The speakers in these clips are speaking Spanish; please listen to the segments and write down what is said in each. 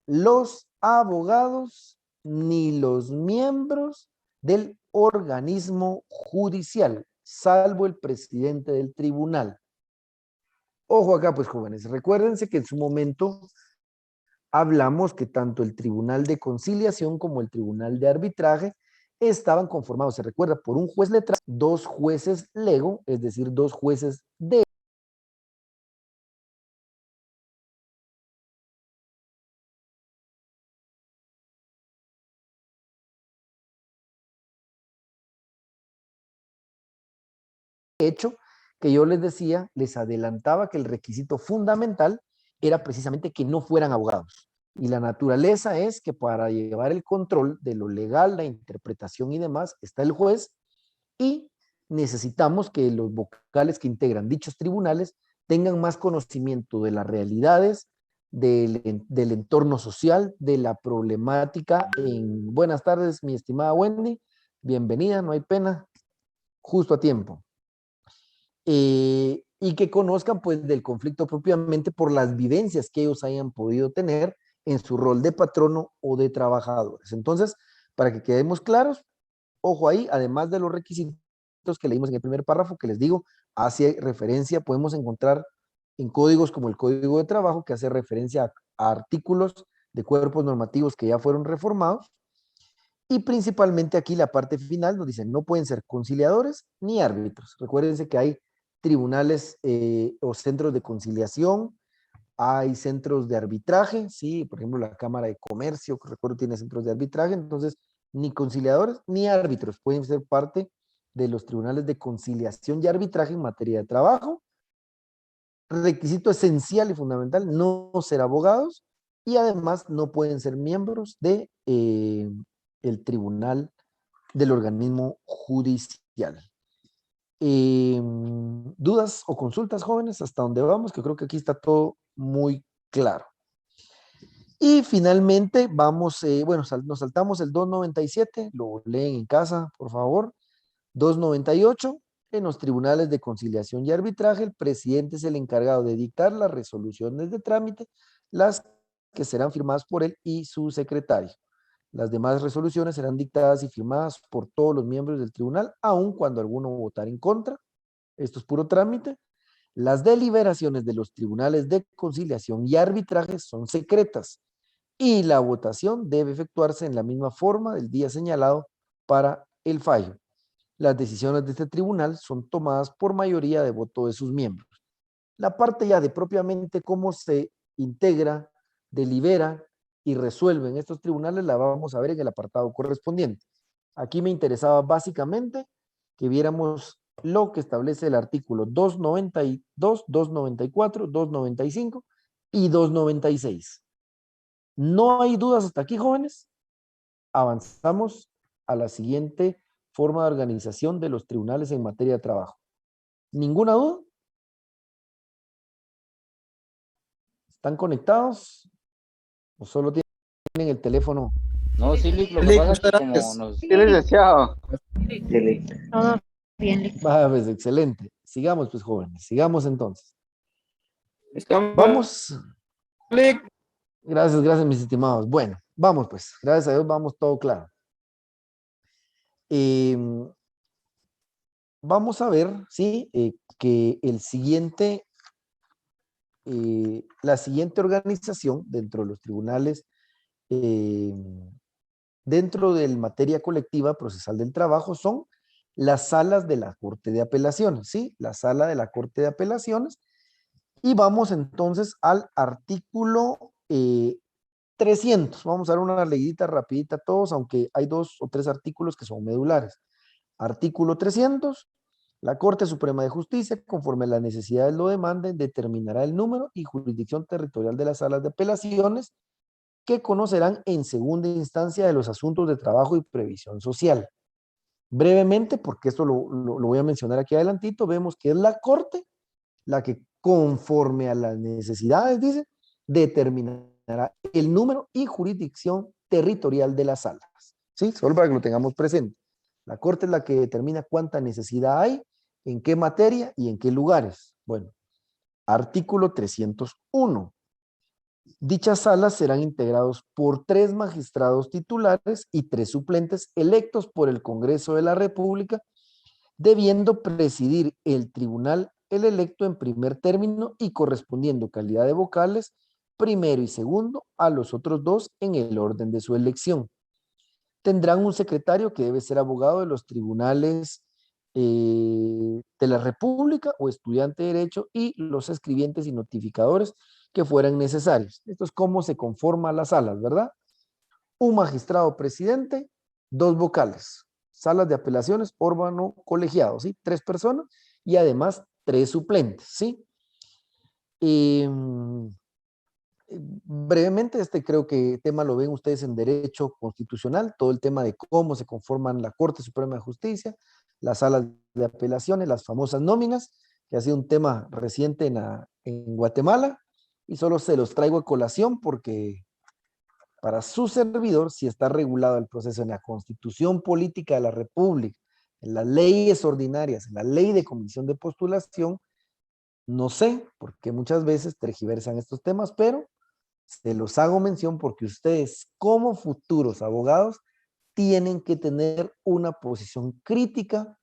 los abogados ni los miembros del organismo judicial, salvo el presidente del tribunal. Ojo acá, pues, jóvenes, recuérdense que en su momento hablamos que tanto el Tribunal de Conciliación como el Tribunal de Arbitraje estaban conformados, se recuerda, por un juez letrado, dos jueces lego, es decir, dos jueces de hecho que yo les decía, les adelantaba que el requisito fundamental era precisamente que no fueran abogados. Y la naturaleza es que para llevar el control de lo legal, la interpretación y demás, está el juez y necesitamos que los vocales que integran dichos tribunales tengan más conocimiento de las realidades, del entorno social, de la problemática. Buenas tardes, mi estimada Wendy, bienvenida, no hay pena, justo a tiempo. Y que conozcan pues del conflicto propiamente por las vivencias que ellos hayan podido tener en su rol de patrono o de trabajadores. Entonces, para que quedemos claros, ojo ahí, además de los requisitos que leímos en el primer párrafo, que les digo, hace referencia, podemos encontrar en códigos como el Código de Trabajo, que hace referencia a artículos de cuerpos normativos que ya fueron reformados, y principalmente aquí la parte final nos dice, no pueden ser conciliadores ni árbitros. Recuérdense que hay tribunales o centros de conciliación, hay centros de arbitraje, sí, por ejemplo la Cámara de Comercio, que recuerdo tiene centros de arbitraje, entonces ni conciliadores ni árbitros pueden ser parte de los tribunales de conciliación y arbitraje en materia de trabajo. Requisito esencial y fundamental, no ser abogados y además no pueden ser miembros de el tribunal del organismo judicial. ¿Dudas o consultas, jóvenes? Hasta dónde vamos, que creo que aquí está todo muy claro. Y finalmente vamos, bueno, nos saltamos el 297, lo leen en casa, por favor. 298, en los tribunales de conciliación y arbitraje, el presidente es el encargado de dictar las resoluciones de trámite, las que serán firmadas por él y su secretario. Las demás resoluciones serán dictadas y firmadas por todos los miembros del tribunal, aun cuando alguno votara en contra. Esto es puro trámite. Las deliberaciones de los tribunales de conciliación y arbitraje son secretas y la votación debe efectuarse en la misma forma del día señalado para el fallo. Las decisiones de este tribunal son tomadas por mayoría de voto de sus miembros. La parte ya de propiamente cómo se integra, delibera y resuelve en estos tribunales la vamos a ver en el apartado correspondiente. Aquí me interesaba básicamente que viéramos lo que establece el artículo 292, 294, 295 y 296. No hay dudas hasta aquí, jóvenes. Avanzamos a la siguiente forma de organización de los tribunales en materia de trabajo. ¿Ninguna duda? ¿Están conectados? ¿O solo tienen el teléfono? No, sí, Lick, lo que Lick, pasa es muchas que como gracias. nos... Sí, licenciado. Todo bien, Pues excelente. Sigamos, pues, jóvenes. Sigamos entonces. Estamos, Vamos. Lick. Gracias, gracias, mis estimados. Bueno, vamos, pues. Gracias a Dios, vamos todo claro. Eh, vamos a ver, ¿sí? Que la siguiente organización dentro de los tribunales, dentro del materia colectiva procesal del trabajo, son las salas de la Corte de Apelaciones, ¿sí? La sala de la Corte de Apelaciones. Y vamos entonces al artículo 300. Vamos a dar una leidita rapidita a todos, aunque hay 2 o 3 artículos que son medulares. Artículo 300. La Corte Suprema de Justicia, conforme las necesidades lo demanden, determinará el número y jurisdicción territorial de las salas de apelaciones que conocerán en segunda instancia de los asuntos de trabajo y previsión social. Brevemente, porque esto lo voy a mencionar aquí adelantito, vemos que es la Corte la que conforme a las necesidades, dice, determinará el número y jurisdicción territorial de las salas. ¿Sí? Solo para que lo tengamos presente. La Corte es la que determina cuánta necesidad hay, en qué materia y en qué lugares. Bueno, artículo 301. Dichas salas serán integrados por 3 magistrados titulares y 3 suplentes electos por el Congreso de la República, debiendo presidir el tribunal el electo en primer término y correspondiendo calidad de vocales primero y segundo a los otros 2 en el orden de su elección. Tendrán un secretario que debe ser abogado de los tribunales de la República o estudiante de Derecho y los escribientes y notificadores que fueran necesarios. Esto es cómo se conforman las salas, ¿verdad? Un magistrado presidente, 2 vocales, salas de apelaciones, órgano colegiado, ¿sí? 3 personas y además 3 suplentes, ¿sí? Brevemente, creo que tema lo ven ustedes en derecho constitucional, todo el tema de cómo se conforman la Corte Suprema de Justicia, las salas de apelaciones, las famosas nóminas, que ha sido un tema reciente en Guatemala, y solo se los traigo a colación porque para su servidor, si está regulado el proceso en la Constitución Política de la República, en las leyes ordinarias, en la ley de comisión de postulación, no sé, porque muchas veces tergiversan estos temas, pero se los hago mención porque ustedes, como futuros abogados, tienen que tener una posición crítica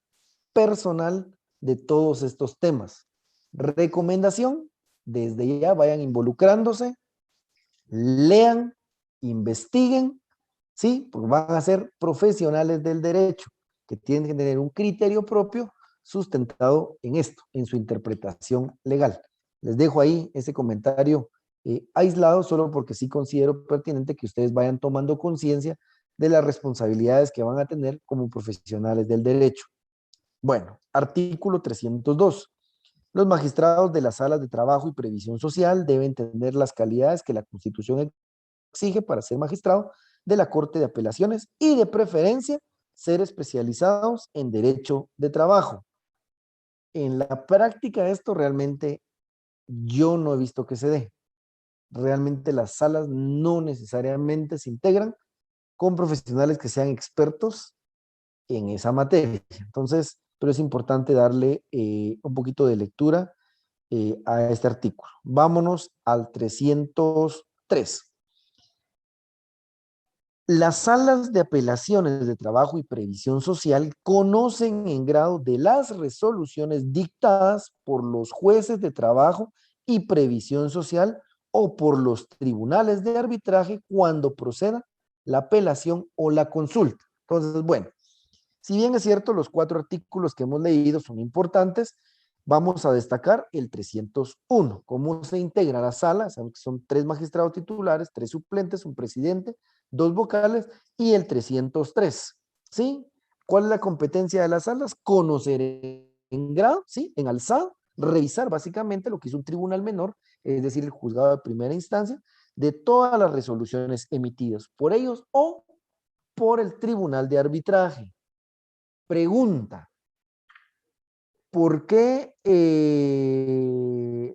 personal de todos estos temas. Recomendación, desde ya vayan involucrándose, lean, investiguen, ¿sí? Porque van a ser profesionales del derecho, que tienen que tener un criterio propio sustentado en esto, en su interpretación legal. Les dejo ahí ese comentario aislado, solo porque sí considero pertinente que ustedes vayan tomando conciencia de las responsabilidades que van a tener como profesionales del derecho. Bueno, artículo 302. Los magistrados de las salas de trabajo y previsión social deben tener las calidades que la Constitución exige para ser magistrado de la Corte de Apelaciones y de preferencia ser especializados en derecho de trabajo. En la práctica esto realmente yo no he visto que se dé. Realmente las salas no necesariamente se integran con profesionales que sean expertos en esa materia. Entonces, pero es importante darle un poquito de lectura a este artículo. Vámonos al 303. Las salas de apelaciones de trabajo y previsión social conocen en grado de las resoluciones dictadas por los jueces de trabajo y previsión social o por los tribunales de arbitraje cuando proceda la apelación o la consulta. Entonces, bueno, si bien es cierto, los 4 artículos que hemos leído son importantes, vamos a destacar el 301. ¿Cómo se integra la sala? Son 3 magistrados titulares, 3 suplentes, un presidente, 2 vocales y el 303. ¿Sí? ¿Cuál es la competencia de las salas? Conocer en grado, ¿sí? En alzado, revisar básicamente lo que es un tribunal menor, es decir, el juzgado de primera instancia, de todas las resoluciones emitidas por ellos o por el tribunal de arbitraje. Pregunta, ¿por qué,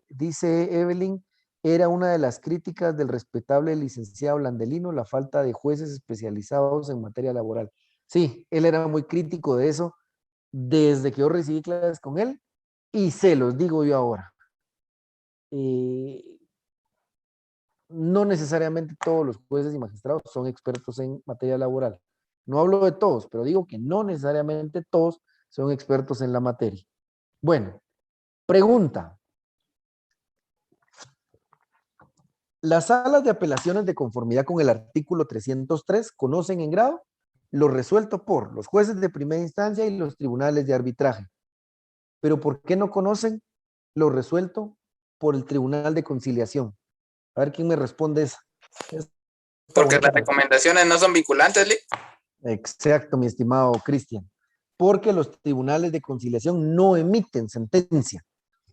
dice Evelyn, era una de las críticas del respetable licenciado Landelino la falta de jueces especializados en materia laboral? Sí, él era muy crítico de eso desde que yo recibí clases con él y se los digo yo ahora. No necesariamente todos los jueces y magistrados son expertos en materia laboral. No hablo de todos, pero digo que no necesariamente todos son expertos en la materia. Bueno, pregunta. Las salas de apelaciones de conformidad con el artículo 303 conocen en grado lo resuelto por los jueces de primera instancia y los tribunales de arbitraje. Pero ¿por qué no conocen lo resuelto por el tribunal de conciliación? A ver quién me responde esa. Porque las recomendaciones no son vinculantes, Lee. Exacto, mi estimado Cristian. Porque los tribunales de conciliación no emiten sentencia.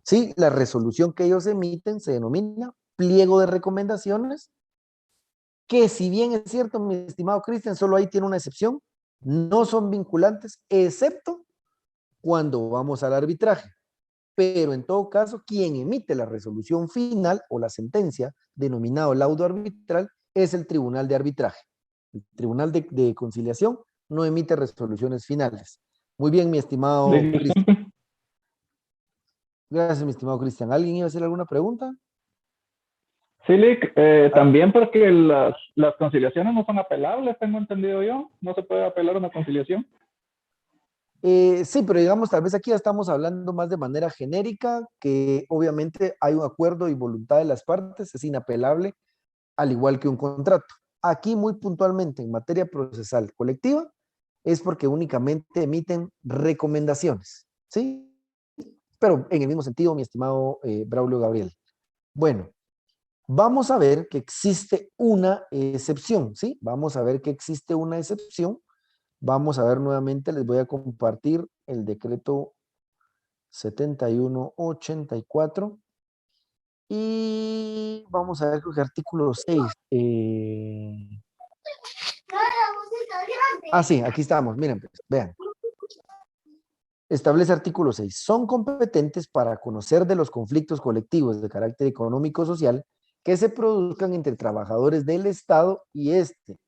Sí, la resolución que ellos emiten se denomina pliego de recomendaciones, que si bien es cierto, mi estimado Cristian, solo ahí tiene una excepción, no son vinculantes, excepto cuando vamos al arbitraje. Pero en todo caso, quien emite la resolución final o la sentencia, denominado laudo arbitral, es el tribunal de arbitraje. El tribunal de conciliación no emite resoluciones finales. Muy bien, mi estimado Cristian. Gracias, mi estimado Cristian. ¿Alguien iba a hacer alguna pregunta? Sí, Lick, también porque las conciliaciones no son apelables, tengo entendido yo. No se puede apelar una conciliación. Sí, pero digamos, tal vez aquí ya estamos hablando más de manera genérica, que obviamente hay un acuerdo y voluntad de las partes, es inapelable, al igual que un contrato. Aquí muy puntualmente en materia procesal colectiva es porque únicamente emiten recomendaciones, ¿sí? Pero en el mismo sentido, mi estimado Braulio Gabriel. Bueno, vamos a ver que existe una excepción, ¿sí? Vamos a ver que existe una excepción. Vamos a ver nuevamente, les voy a compartir el decreto 7184 y vamos a ver creo que artículo 6. Sí, aquí estamos, miren, pues, vean. Establece artículo 6. Son competentes para conocer de los conflictos colectivos de carácter económico-social que se produzcan entre trabajadores del Estado y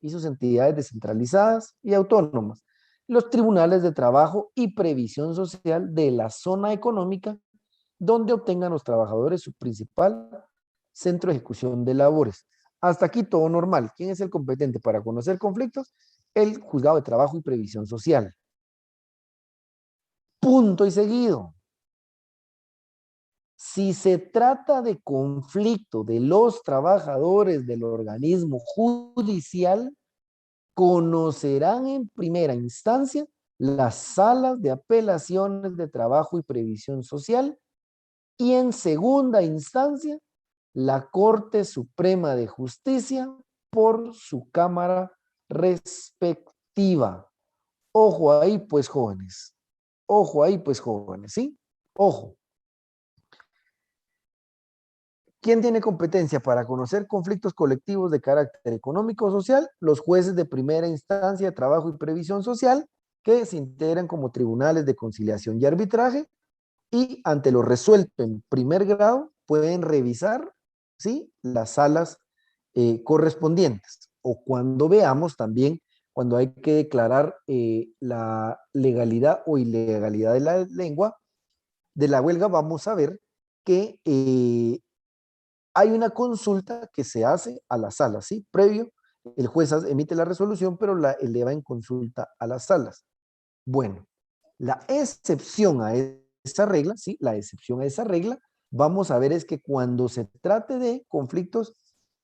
sus entidades descentralizadas y autónomas, los tribunales de trabajo y previsión social de la zona económica donde obtengan los trabajadores su principal centro de ejecución de labores. Hasta aquí todo normal. ¿Quién es el competente para conocer conflictos? El juzgado de trabajo y previsión social. Punto y seguido. Si se trata de conflicto de los trabajadores del organismo judicial, conocerán en primera instancia las salas de apelaciones de trabajo y previsión social y en segunda instancia la Corte Suprema de Justicia por su cámara respectiva. Ojo ahí, pues, jóvenes. Ojo ahí, pues, jóvenes, ¿sí? Ojo. ¿Quién tiene competencia para conocer conflictos colectivos de carácter económico o social? Los jueces de primera instancia de trabajo y previsión social, que se integran como tribunales de conciliación y arbitraje, y ante lo resuelto en primer grado pueden revisar, ¿sí?, las salas correspondientes. O cuando veamos también, cuando hay que declarar la legalidad o ilegalidad de la lengua, de la huelga, vamos a ver que hay una consulta que se hace a las salas, ¿sí? Previo, el juez emite la resolución, pero la eleva en consulta a las salas. Bueno, la excepción a esa regla, ¿sí? La excepción a esa regla, vamos a ver es que cuando se trate de conflictos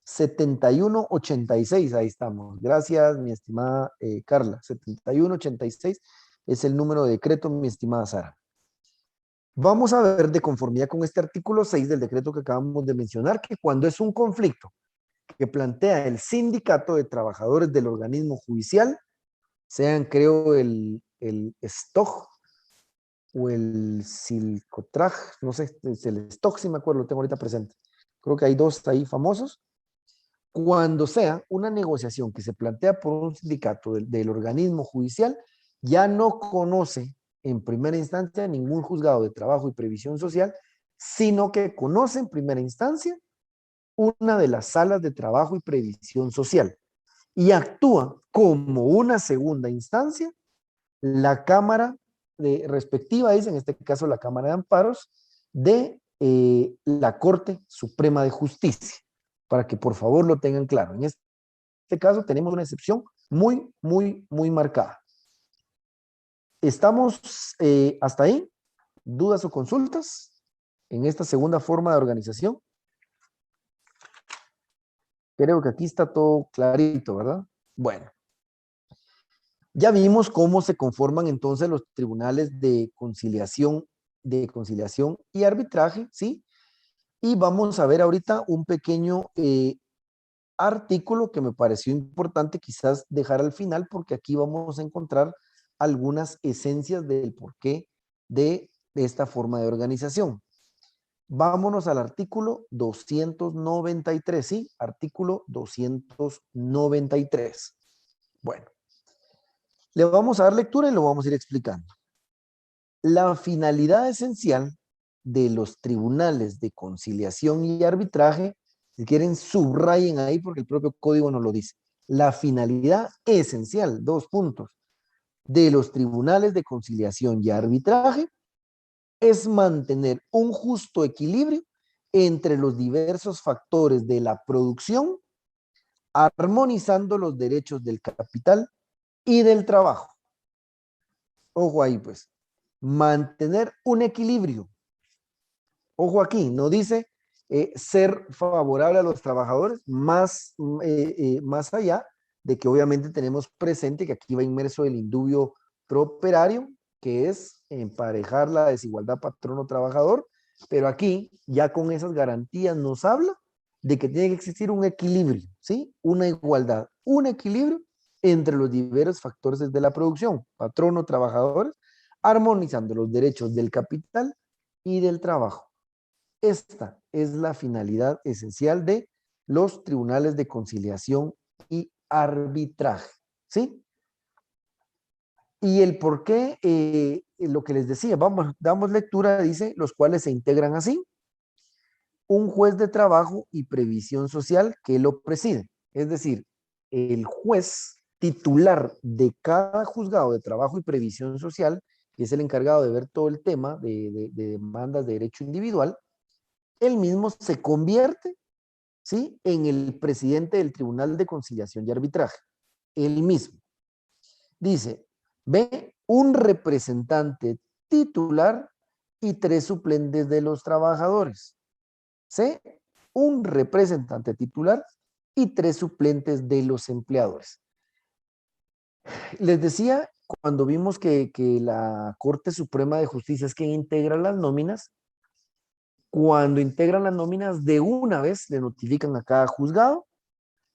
7186, ahí estamos. Gracias, mi estimada Carla. 7186 es el número de decreto, mi estimada Sara. Vamos a ver de conformidad con este artículo 6 del decreto que acabamos de mencionar, que cuando es un conflicto que plantea el sindicato de trabajadores del organismo judicial, sean creo el STOG o el Silcotraj, no sé, es el STOG, si me acuerdo, lo tengo ahorita presente. Creo que hay dos ahí famosos. Cuando sea una negociación que se plantea por un sindicato del organismo judicial, ya no conoce en primera instancia ningún juzgado de trabajo y previsión social, sino que conoce en primera instancia una de las salas de trabajo y previsión social y actúa como una segunda instancia la Cámara respectiva, es en este caso la Cámara de Amparos de la Corte Suprema de Justicia, para que por favor lo tengan claro. En este caso tenemos una excepción muy marcada. ¿Estamos hasta ahí? ¿Dudas o consultas en esta segunda forma de organización? Creo que aquí está todo clarito, ¿verdad? Bueno. Ya vimos cómo se conforman entonces los tribunales de conciliación y arbitraje, ¿sí? Y vamos a ver ahorita un pequeño artículo que me pareció importante quizás dejar al final, porque aquí vamos a encontrar algunas esencias del porqué de esta forma de organización. Vámonos al artículo 293, ¿sí? Artículo 293. Bueno. Le vamos a dar lectura y lo vamos a ir explicando. La finalidad esencial de los tribunales de conciliación y arbitraje, si quieren subrayen ahí porque el propio código nos lo dice. La finalidad esencial, 2 puntos, de los tribunales de conciliación y arbitraje es mantener un justo equilibrio entre los diversos factores de la producción, armonizando los derechos del capital y del trabajo. Ojo ahí, pues. Mantener un equilibrio. Ojo aquí, no dice ser favorable a los trabajadores, más allá de que obviamente tenemos presente que aquí va inmerso el indubio prooperario, que es emparejar la desigualdad patrono-trabajador, pero aquí ya con esas garantías nos habla de que tiene que existir un equilibrio, ¿sí? Una igualdad, un equilibrio entre los diversos factores de la producción, patrono-trabajadores, armonizando los derechos del capital y del trabajo. Esta es la finalidad esencial de los tribunales de conciliación y arbitraje, ¿sí? Y el por qué, lo que les decía, damos lectura, dice, los cuales se integran así. Un juez de trabajo y previsión social que lo preside. Es decir, el juez titular de cada juzgado de trabajo y previsión social, que es el encargado de ver todo el tema de demandas de derecho individual, él mismo se convierte, ¿sí?, en el presidente del Tribunal de Conciliación y Arbitraje. Él mismo. Dice, ve un representante titular y 3 suplentes de los trabajadores. C, un representante titular y 3 suplentes de los empleadores. Les decía, cuando vimos que la Corte Suprema de Justicia es quien integra las nóminas, cuando integran las nóminas, de una vez le notifican a cada juzgado,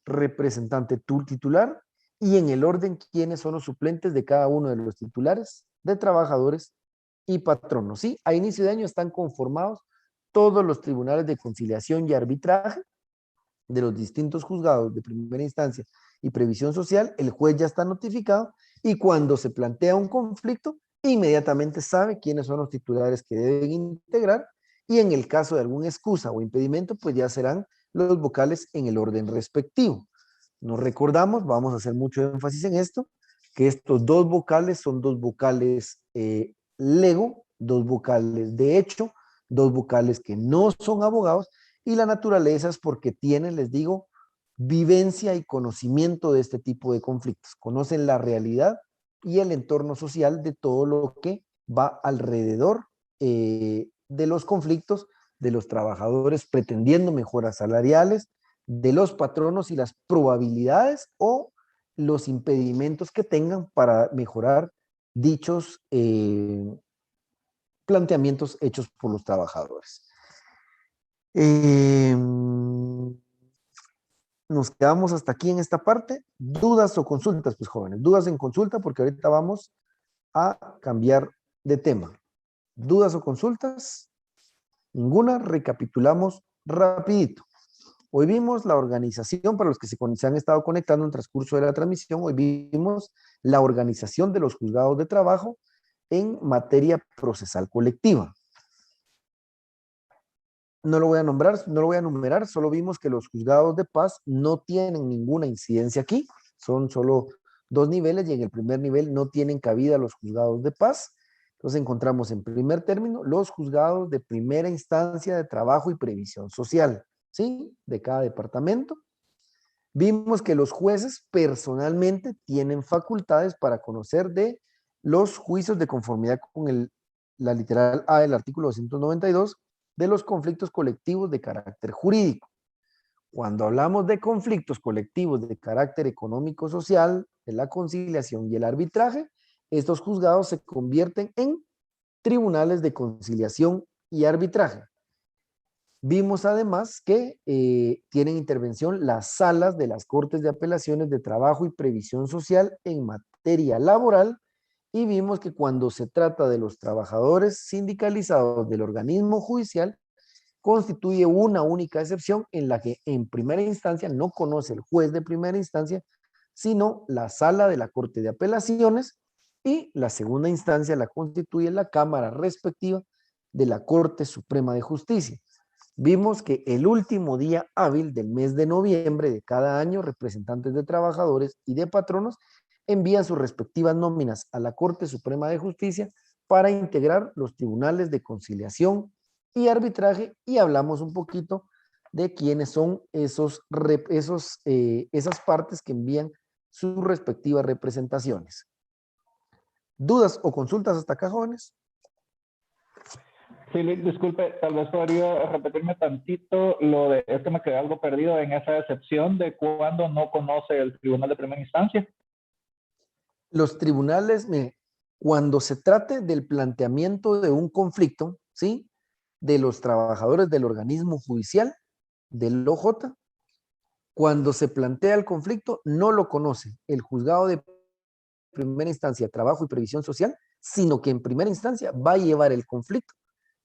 representante titular, y en el orden quiénes son los suplentes de cada uno de los titulares, de trabajadores y patronos. ¿Sí? A inicio de año están conformados todos los tribunales de conciliación y arbitraje de los distintos juzgados de primera instancia y previsión social. El juez ya está notificado y cuando se plantea un conflicto, inmediatamente sabe quiénes son los titulares que deben integrar, y en el caso de alguna excusa o impedimento, pues ya serán los vocales en el orden respectivo. Nos recordamos, vamos a hacer mucho énfasis en esto, que estos 2 vocales son 2 vocales lego, 2 vocales de hecho, 2 vocales que no son abogados, y la naturaleza es porque tienen, les digo, vivencia y conocimiento de este tipo de conflictos. Conocen la realidad y el entorno social de todo lo que va alrededor de los conflictos de los trabajadores pretendiendo mejoras salariales, de los patronos y las probabilidades o los impedimentos que tengan para mejorar dichos planteamientos hechos por los trabajadores. Nos quedamos hasta aquí en esta parte. ¿Dudas o consultas, pues, jóvenes? Dudas en consulta, porque ahorita vamos a cambiar de tema. ¿Dudas o consultas? Ninguna. Recapitulamos rapidito. Hoy vimos la organización, para los que se han estado conectando en el transcurso de la transmisión, hoy vimos la organización de los juzgados de trabajo en materia procesal colectiva. No lo voy a nombrar, no lo voy a enumerar, solo vimos que los juzgados de paz no tienen ninguna incidencia aquí, son solo 2 niveles y en el primer nivel no tienen cabida los juzgados de paz. Entonces encontramos en primer término los juzgados de primera instancia de trabajo y previsión social, ¿sí? De cada departamento. Vimos que los jueces personalmente tienen facultades para conocer de los juicios de conformidad con la literal A del artículo 292 de los conflictos colectivos de carácter jurídico. Cuando hablamos de conflictos colectivos de carácter económico-social, de la conciliación y el arbitraje, estos juzgados se convierten en tribunales de conciliación y arbitraje. Vimos además que tienen intervención las salas de las Cortes de Apelaciones de Trabajo y Previsión Social en materia laboral, y vimos que cuando se trata de los trabajadores sindicalizados del organismo judicial, constituye una única excepción en la que en primera instancia no conoce el juez de primera instancia, sino la sala de la Corte de Apelaciones, y la segunda instancia la constituye la Cámara respectiva de la Corte Suprema de Justicia. Vimos que el último día hábil del mes de noviembre de cada año, representantes de trabajadores y de patronos envían sus respectivas nóminas a la Corte Suprema de Justicia para integrar los tribunales de conciliación y arbitraje, y hablamos un poquito de quiénes son esas partes que envían sus respectivas representaciones. ¿Dudas o consultas hasta acá, jóvenes? Sí, Luis, disculpe, tal vez podría repetirme tantito lo de, es que me quedé algo perdido en esa excepción de cuando no conoce el tribunal de primera instancia. Los tribunales, cuando se trate del planteamiento de un conflicto, ¿sí? De los trabajadores del organismo judicial, del OJ, cuando se plantea el conflicto, no lo conoce el juzgado de primera instancia, trabajo y previsión social, sino que en primera instancia va a llevar el conflicto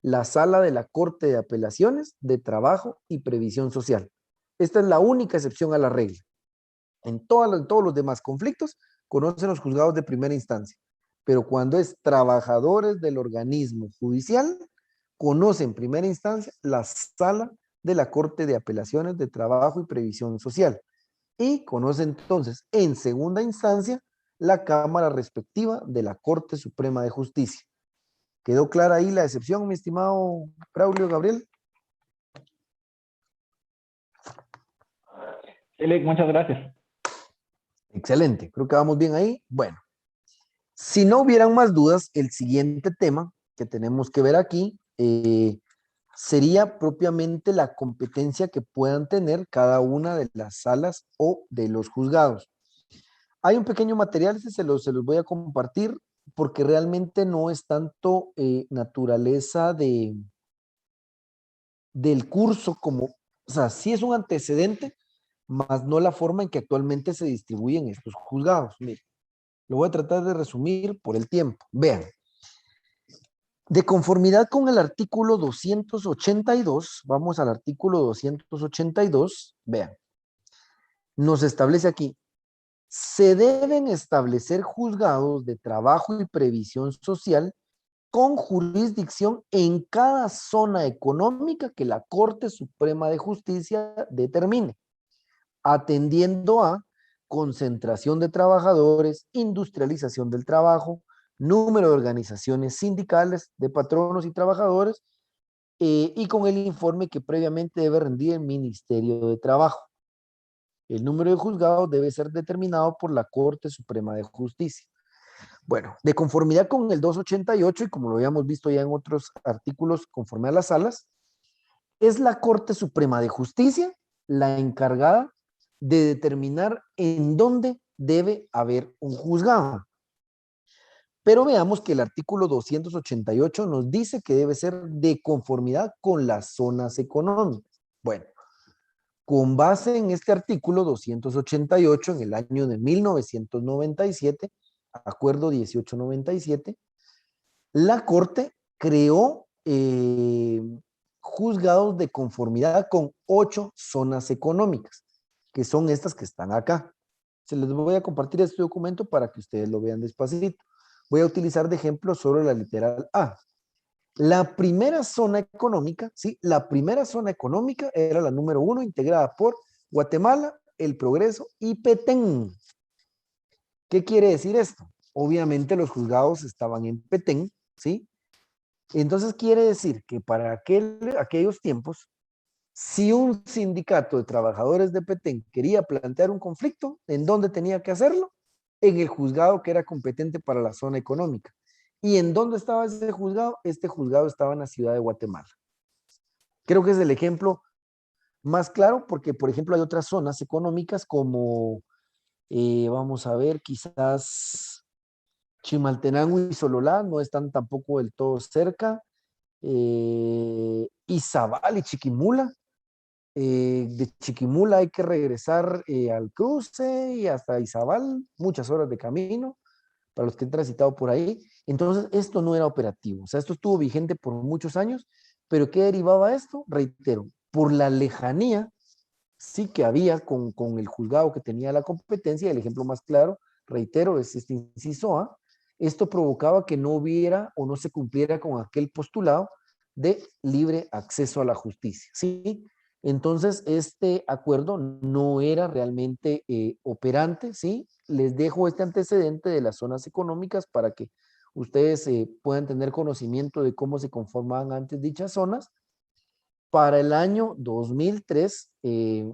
la sala de la Corte de Apelaciones de Trabajo y Previsión Social. Esta es la única excepción a la regla. En todos los demás conflictos conocen los juzgados de primera instancia, pero cuando es trabajadores del organismo judicial, conocen en primera instancia la sala de la Corte de Apelaciones de Trabajo y Previsión Social y conoce entonces en segunda instancia la Cámara respectiva de la Corte Suprema de Justicia. ¿Quedó clara ahí la excepción, mi estimado Braulio Gabriel? Sí, muchas gracias. Excelente, creo que vamos bien ahí. Bueno, si no hubieran más dudas, el siguiente tema que tenemos que ver aquí sería propiamente la competencia que puedan tener cada una de las salas o de los juzgados. Hay un pequeño material, se los voy a compartir porque realmente no es tanto naturaleza del curso como, o sea, sí es un antecedente, más no la forma en que actualmente se distribuyen estos juzgados. Mire, lo voy a tratar de resumir por el tiempo. Vean, de conformidad con el artículo 282, vamos al artículo 282, vean, nos establece aquí, se deben establecer juzgados de trabajo y previsión social con jurisdicción en cada zona económica que la Corte Suprema de Justicia determine, atendiendo a concentración de trabajadores, industrialización del trabajo, número de organizaciones sindicales de patronos y trabajadores, y con el informe que previamente debe rendir el Ministerio de Trabajo. El número de juzgados debe ser determinado por la Corte Suprema de Justicia. Bueno, de conformidad con el 288, y como lo habíamos visto ya en otros artículos conforme a las salas, es la Corte Suprema de Justicia la encargada de determinar en dónde debe haber un juzgado. Pero veamos que el artículo 288 nos dice que debe ser de conformidad con las zonas económicas. Bueno, con base en este artículo 288, en el año de 1997, acuerdo 1897, la Corte creó juzgados de conformidad con 8 zonas económicas, que son estas que están acá. Se les voy a compartir este documento para que ustedes lo vean despacito. Voy a utilizar de ejemplo solo la literal A. La primera zona económica, ¿sí? La primera zona económica era la número 1, integrada por Guatemala, El Progreso y Petén. ¿Qué quiere decir esto? Obviamente los juzgados estaban en Petén, ¿sí? Entonces quiere decir que para aquellos tiempos, si un sindicato de trabajadores de Petén quería plantear un conflicto, ¿en dónde tenía que hacerlo? En el juzgado que era competente para la zona económica. ¿Y en dónde estaba ese juzgado? Este juzgado estaba en la ciudad de Guatemala. Creo que es el ejemplo más claro porque, por ejemplo, hay otras zonas económicas como, vamos a ver, quizás Chimaltenango y Sololá no están tampoco del todo cerca. Izabal y Chiquimula. De Chiquimula hay que regresar al cruce y hasta Izabal, muchas horas de camino para los que han transitado por ahí. Entonces, esto no era operativo. O sea, esto estuvo vigente por muchos años, pero ¿qué derivaba esto? Reitero, por la lejanía sí que había con el juzgado que tenía la competencia. El ejemplo más claro, reitero, es este inciso A. Esto provocaba que no hubiera o no se cumpliera con aquel postulado de libre acceso a la justicia, ¿sí? Entonces, este acuerdo no era realmente operante, ¿sí? Les dejo este antecedente de las zonas económicas para que ustedes puedan tener conocimiento de cómo se conformaban antes dichas zonas Para el año 2003,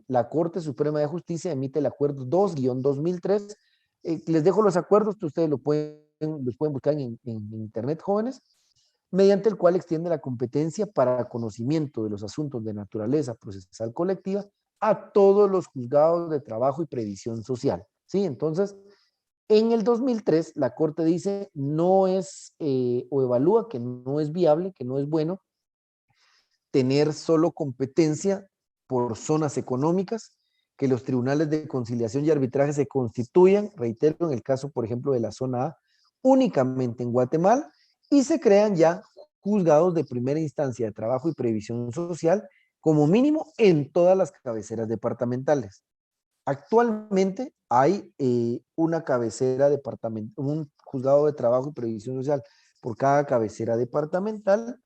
la Corte Suprema de Justicia emite el acuerdo 2-2003. Les dejo los acuerdos, que ustedes los pueden buscar en internet, jóvenes, mediante el cual extiende la competencia para conocimiento de los asuntos de naturaleza procesal colectiva a todos los juzgados de trabajo y previsión social. ¿Sí? Entonces, en el 2003, la Corte dice no es, o evalúa que no es viable, que no es bueno tener solo competencia por zonas económicas, que los tribunales de conciliación y arbitraje se constituyan, reitero, en el caso, por ejemplo, de la zona A, únicamente en Guatemala, y se crean ya juzgados de primera instancia de trabajo y previsión social, como mínimo en todas las cabeceras departamentales. Actualmente hay una cabecera departamental, un juzgado de trabajo y previsión social por cada cabecera departamental.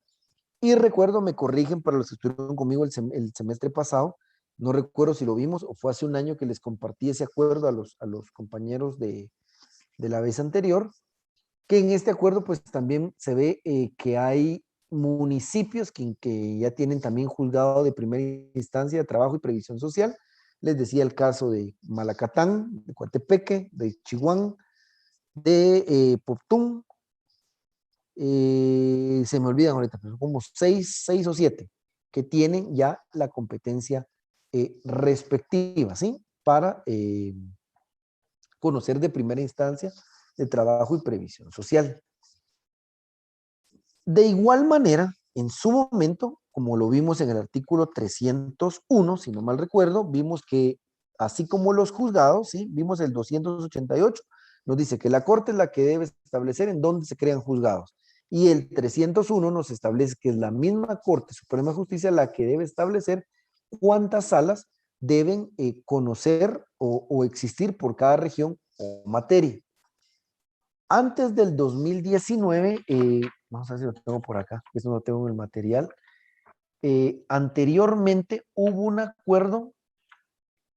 Y recuerdo, me corrigen para los que estuvieron conmigo el semestre pasado, no recuerdo si lo vimos o fue hace un año que les compartí ese acuerdo a los compañeros de la vez anterior, que en este acuerdo pues también se ve que hay municipios que ya tienen también juzgado de primera instancia de trabajo y previsión social. Les decía el caso de Malacatán, de Coatepeque, de Chihuahua, de Poptún, se me olvidan ahorita, pero son como seis o siete que tienen ya la competencia respectiva, ¿sí? Para conocer de primera instancia de trabajo y previsión social. De igual manera, en su momento, como lo vimos en el artículo 301, si no mal recuerdo, vimos que así como los juzgados, ¿sí? Vimos el 288, nos dice que la Corte es la que debe establecer en dónde se crean juzgados. Y el 301 nos establece que es la misma Corte Suprema de Justicia la que debe establecer cuántas salas deben conocer o existir por cada región o materia. Antes del 2019, vamos a ver si lo tengo por acá, eso no lo tengo en el material. Anteriormente hubo un acuerdo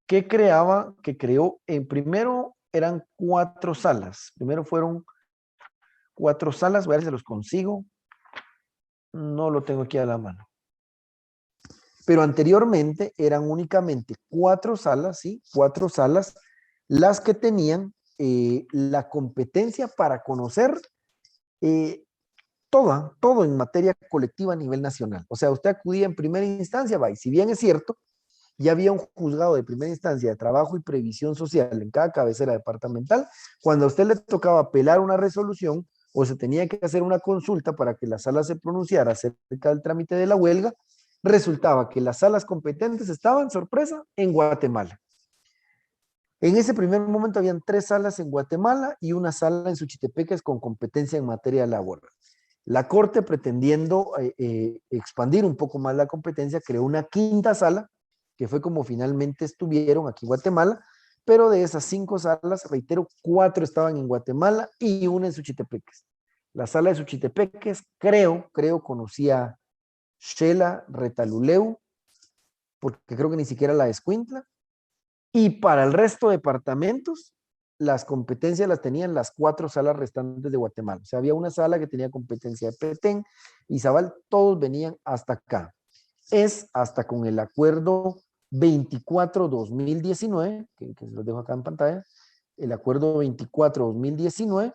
que creó, primero eran 4 salas. Primero fueron 4 salas, voy a ver si los consigo. No lo tengo aquí a la mano. Pero anteriormente eran únicamente 4 salas, ¿sí? 4 salas las que tenían la competencia para conocer todo en materia colectiva a nivel nacional. O sea, usted acudía en primera instancia, y si bien es cierto, ya había un juzgado de primera instancia de trabajo y previsión social en cada cabecera departamental, cuando a usted le tocaba apelar una resolución o se tenía que hacer una consulta para que la sala se pronunciara acerca del trámite de la huelga, resultaba que las salas competentes estaban, sorpresa, en Guatemala. En ese primer momento habían 3 salas en Guatemala y una sala en Suchitepeques con competencia en materia laboral. La Corte, pretendiendo expandir un poco más la competencia, creó una 5ª sala, que fue como finalmente estuvieron aquí en Guatemala, pero de esas 5 salas, reitero, 4 estaban en Guatemala y una en Suchitepeques. La sala de Suchitepeques, creo, conocía Shela Retaluleu, porque creo que ni siquiera la de Escuintla, y para el resto de departamentos, las competencias las tenían las 4 salas restantes de Guatemala. O sea, había una sala que tenía competencia de Petén, Izabal, todos venían hasta acá. Es hasta con el acuerdo 24-2019, que se los dejo acá en pantalla, el acuerdo 24-2019,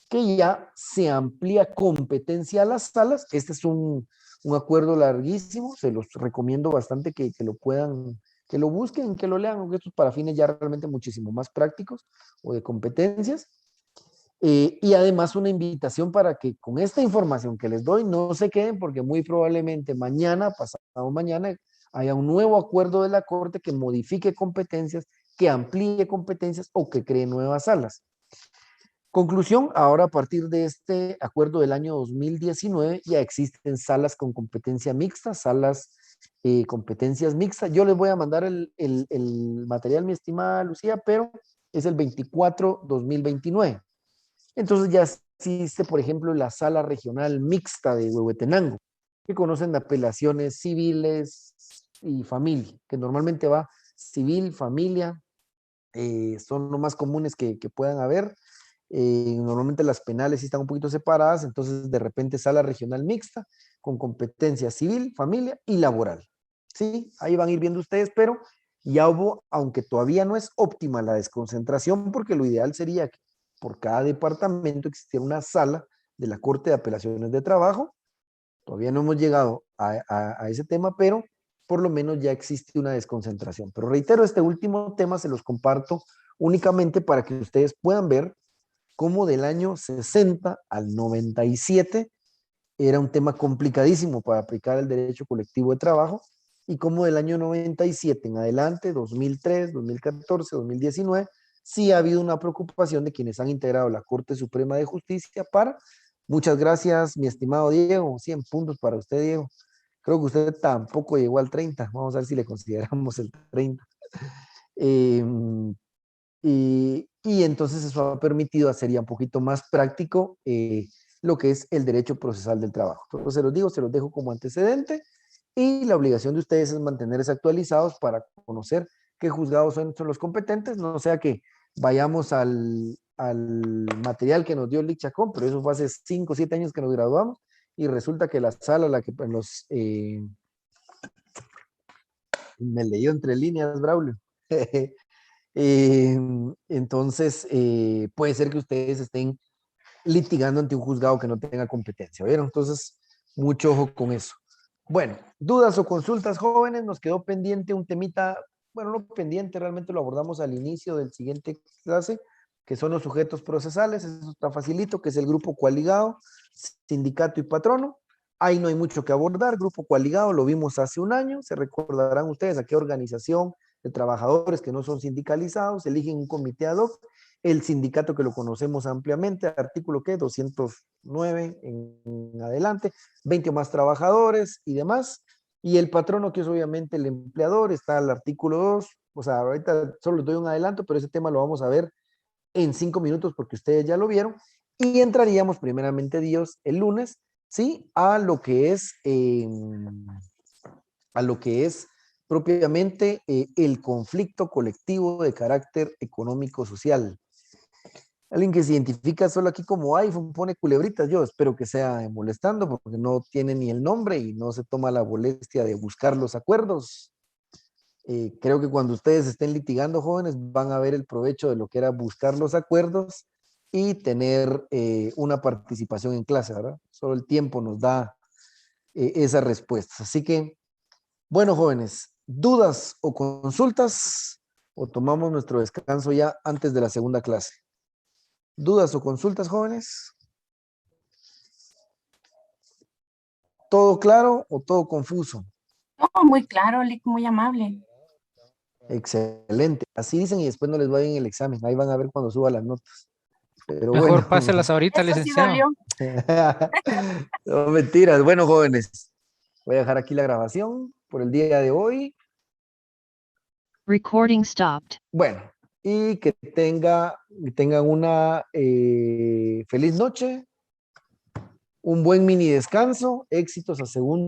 que ya se amplía competencia a las salas. Este es un acuerdo larguísimo, se los recomiendo bastante que lo puedan, que lo busquen, que lo lean, aunque estos para fines ya realmente muchísimo más prácticos o de competencias. Y además una invitación para que con esta información que les doy no se queden, porque muy probablemente mañana, pasado mañana, haya un nuevo acuerdo de la Corte que modifique competencias, que amplíe competencias o que cree nuevas salas. Conclusión, ahora a partir de este acuerdo del año 2019 ya existen salas con competencia mixta, competencias mixtas. Yo les voy a mandar el material, mi estimada Lucía, pero es el 24-2029. Entonces ya existe, por ejemplo, la sala regional mixta de Huehuetenango, que conocen de apelaciones civiles y familia, que normalmente va civil, familia, son lo más comunes que puedan haber. Normalmente las penales sí están un poquito separadas, entonces de repente sala regional mixta con competencia civil, familia y laboral. Sí, ahí van a ir viendo ustedes, pero ya hubo, aunque todavía no es óptima la desconcentración, porque lo ideal sería que por cada departamento existiera una sala de la Corte de Apelaciones de Trabajo. Todavía no hemos llegado a ese tema, pero por lo menos ya existe una desconcentración. Pero reitero, este último tema se los comparto únicamente para que ustedes puedan ver cómo del año 60 al 97 era un tema complicadísimo para aplicar el derecho colectivo de trabajo y cómo del año 97 en adelante, 2003, 2014, 2019, sí ha habido una preocupación de quienes han integrado la Corte Suprema de Justicia para, muchas gracias, mi estimado Diego, 100 puntos para usted, Diego. Creo que usted tampoco llegó al 30, vamos a ver si le consideramos el 30. Y entonces eso ha permitido hacer ya un poquito más práctico lo que es el derecho procesal del trabajo. Entonces se los digo, se los dejo como antecedente y la obligación de ustedes es mantenerse actualizados para conocer qué juzgados son los competentes, no sea que vayamos al material que nos dio el Lic Chacón, pero eso fue hace 5 o 7 años que nos graduamos y resulta que la sala, la que me leyó entre líneas, Braulio. Entonces, puede ser que ustedes estén litigando ante un juzgado que no tenga competencia, ¿vieron? Entonces, mucho ojo con eso. Bueno, dudas o consultas, jóvenes, nos quedó pendiente un temita, bueno, no pendiente, realmente lo abordamos al inicio del siguiente clase, que son los sujetos procesales, eso está facilito, que es el grupo coaligado, sindicato y patrono. Ahí no hay mucho que abordar, grupo coaligado, lo vimos hace un año, se recordarán ustedes a qué organización de trabajadores que no son sindicalizados, eligen un comité ad hoc, el sindicato que lo conocemos ampliamente, artículo ¿qué? 209 en adelante, 20 o más trabajadores y demás, y el patrono que es obviamente el empleador, está el artículo 2, o sea, ahorita solo les doy un adelanto, pero ese tema lo vamos a ver en 5 minutos porque ustedes ya lo vieron, y entraríamos primeramente Dios el lunes, ¿sí? A lo que es propiamente el conflicto colectivo de carácter económico-social. Alguien que se identifica solo aquí como iPhone pone culebritas, yo espero que sea molestando porque no tiene ni el nombre y no se toma la molestia de buscar los acuerdos. Creo que cuando ustedes estén litigando, jóvenes, van a ver el provecho de lo que era buscar los acuerdos y tener una participación en clase, ¿verdad? Solo el tiempo nos da esas respuestas. Así que, bueno, jóvenes, ¿dudas o consultas? ¿O tomamos nuestro descanso ya antes de la segunda clase? ¿Dudas o consultas, jóvenes? ¿Todo claro o todo confuso? No, muy claro, Lic, muy amable. Excelente. Así dicen y después no les va bien el examen. Ahí van a ver cuando suba las notas. Pero Mejor bueno. páselas ahorita, Eso sí licenciado. dolió. No, mentiras. Bueno, jóvenes, voy a dejar aquí la grabación por el día de hoy. Recording stopped. Bueno, y que tengan una feliz noche, un buen mini descanso, éxitos a segundo.